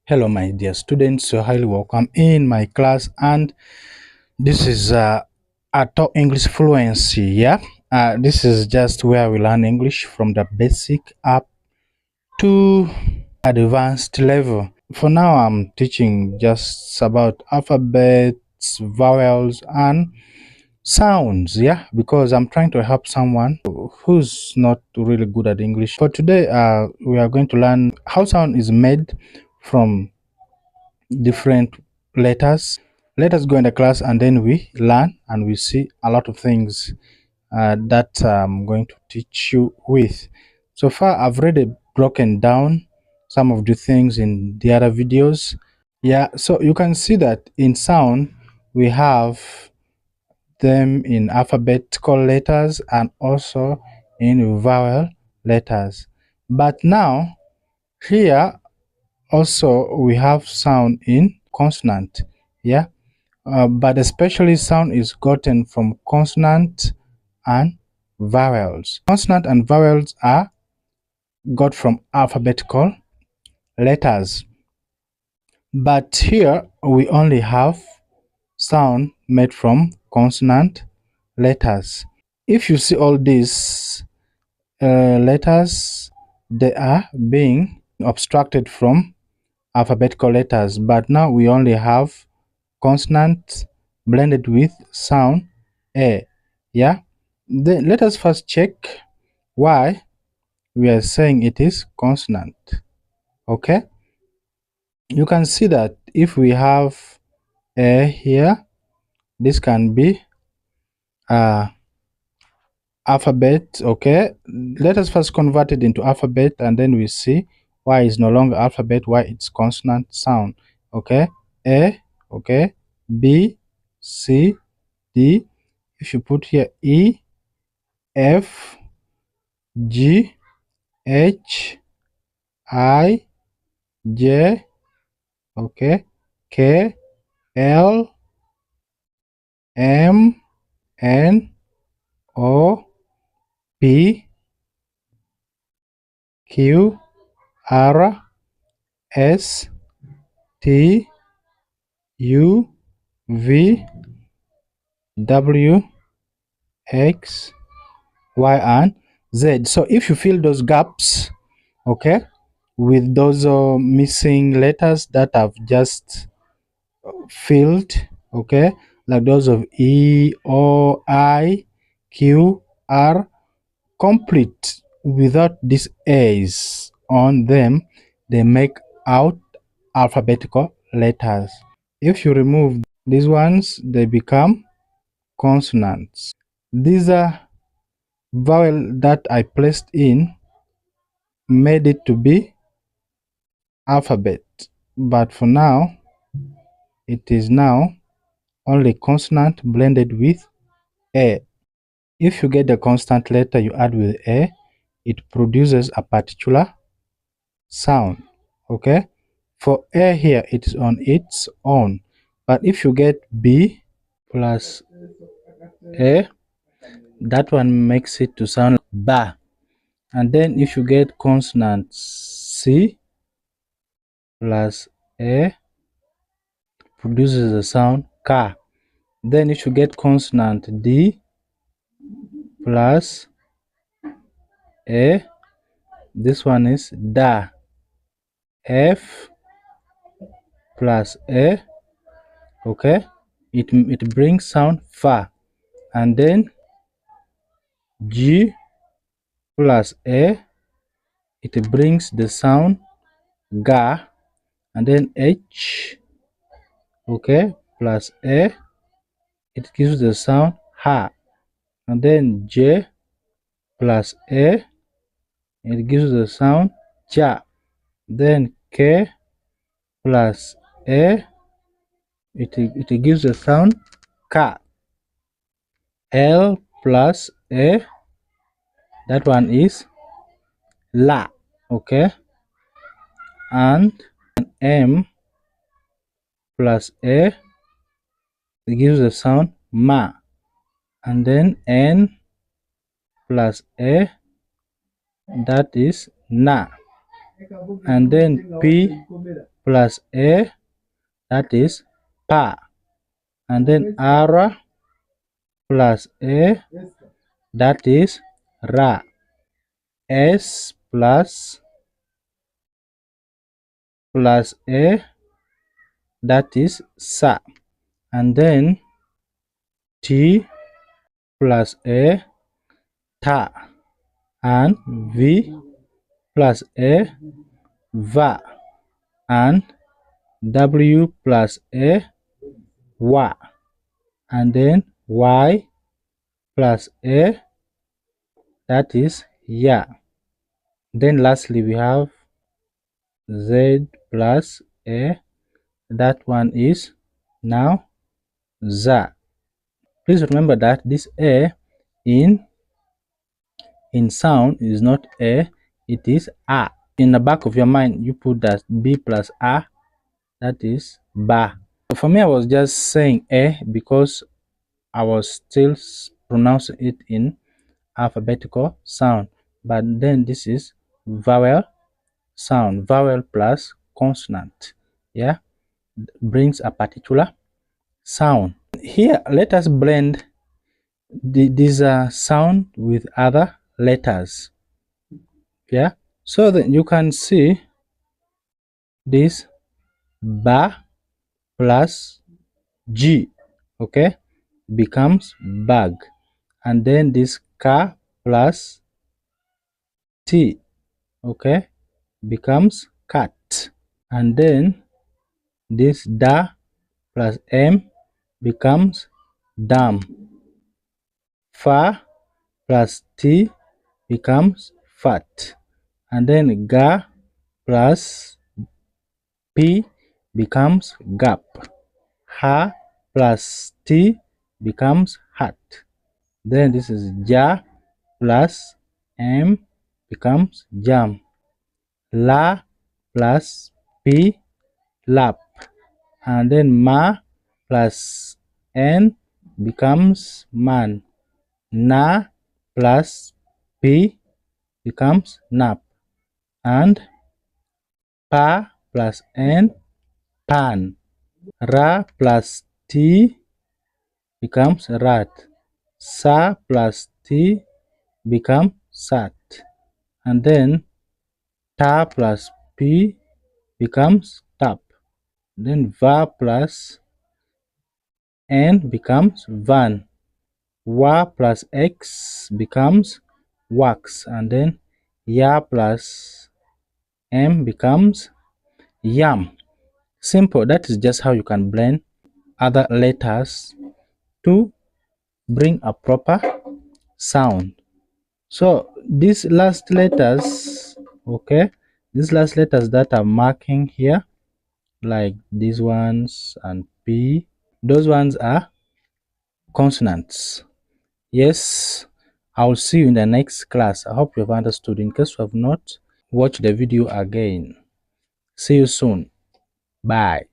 Hello my dear students, you're highly welcome in my class, and this is Auto English Fluency. This is just where we learn English from the basic up to advanced level. For now I'm teaching just about alphabets, vowels and sounds, because I'm trying to help someone who's not really good at English. For today we are going to learn how sound is made from different letters. Let us go in the class and then we learn and we see a lot of things that I'm going to teach you with. So far I've already broken down some of the things in the other videos. So you can see that in sound we have them in alphabetical letters and also in vowel letters. But now here also we have sound in consonant. But especially sound is gotten from consonant and vowels. Consonant and vowels are got from alphabetical letters, but here we only have sound made from consonant letters. If you see all these letters, they are being abstracted from alphabetical letters, but now we only have consonant blended with sound a. Then let us first check why we are saying it is consonant. Okay, you can see that if we have a here, this can be alphabet. Okay, let us first convert it into alphabet and then we see why it's no longer alphabet, why it's consonant sound. Okay, a, okay, b, c, d. If you put here E, F, G, H, I, J, okay, K, L, M, N, O, P, Q, R, S, T, U, V, W, X, Y, and Z. So if you fill those gaps, okay, with those missing letters that I've just filled, okay, like those of E, O, I, Q, R, complete without these A's on them, they make out alphabetical letters. If you remove these ones, they become consonants. These are vowel that I placed in made it to be alphabet, but for now it is now only consonant blended with a. If you get the constant letter you add with a, it produces a particular sound. Okay, for a here it is on its own, but if you get b plus a, that one makes it to sound like ba. And then if you get consonant c plus a, produces the sound ka. Then if you get consonant d plus a, this one is da. F plus a, okay, it brings sound fa. And then G plus a, it brings the sound ga. And then H, okay, plus a, it gives the sound ha. And then J plus a, it gives the sound ja. Then K plus a, it gives the sound ka. L plus a, that one is la, okay. And M plus a, it gives the sound ma. And then N plus a, that is na. And then P plus A, that is pa, and then R plus A, that is ra, S plus A, that is sa, and then T plus A, ta, and V plus A, va, and W plus A, wa, and then Y plus A, that is ya. Then lastly we have Z plus A, that one is now za. Please remember that this A in sound is not A, it is A. In the back of your mind, you put that B plus A, that is ba. For me, I was just saying A because I was still pronouncing it in alphabetical sound, but then this is vowel sound, vowel plus consonant, yeah, brings a particular sound. Here, let us blend these sound with other letters, yeah, so that you can see this ba plus G, okay, becomes bag, and then this ka plus T, okay, becomes cat, and then this da plus M becomes dam, fa plus T becomes fat, and then ga plus P becomes gap, ha plus T becomes hat, then this is ja plus M becomes jam, la plus P lap, and then ma plus N becomes man, na plus P becomes nap, and pa plus N pan, ra plus T becomes rat, sa plus T becomes sat, and then ta plus P becomes tap, then va plus N becomes van, wa plus X becomes wax, and then ya plus M becomes yam. Simple. That is just how you can blend other letters to bring a proper sound. So these last letters, okay, these last letters that I'm marking here, like these ones and P, those ones are consonants. Yes, I'll see you in the next class. I hope you have understood. In case you have not, watch the video again. See you soon. Bye.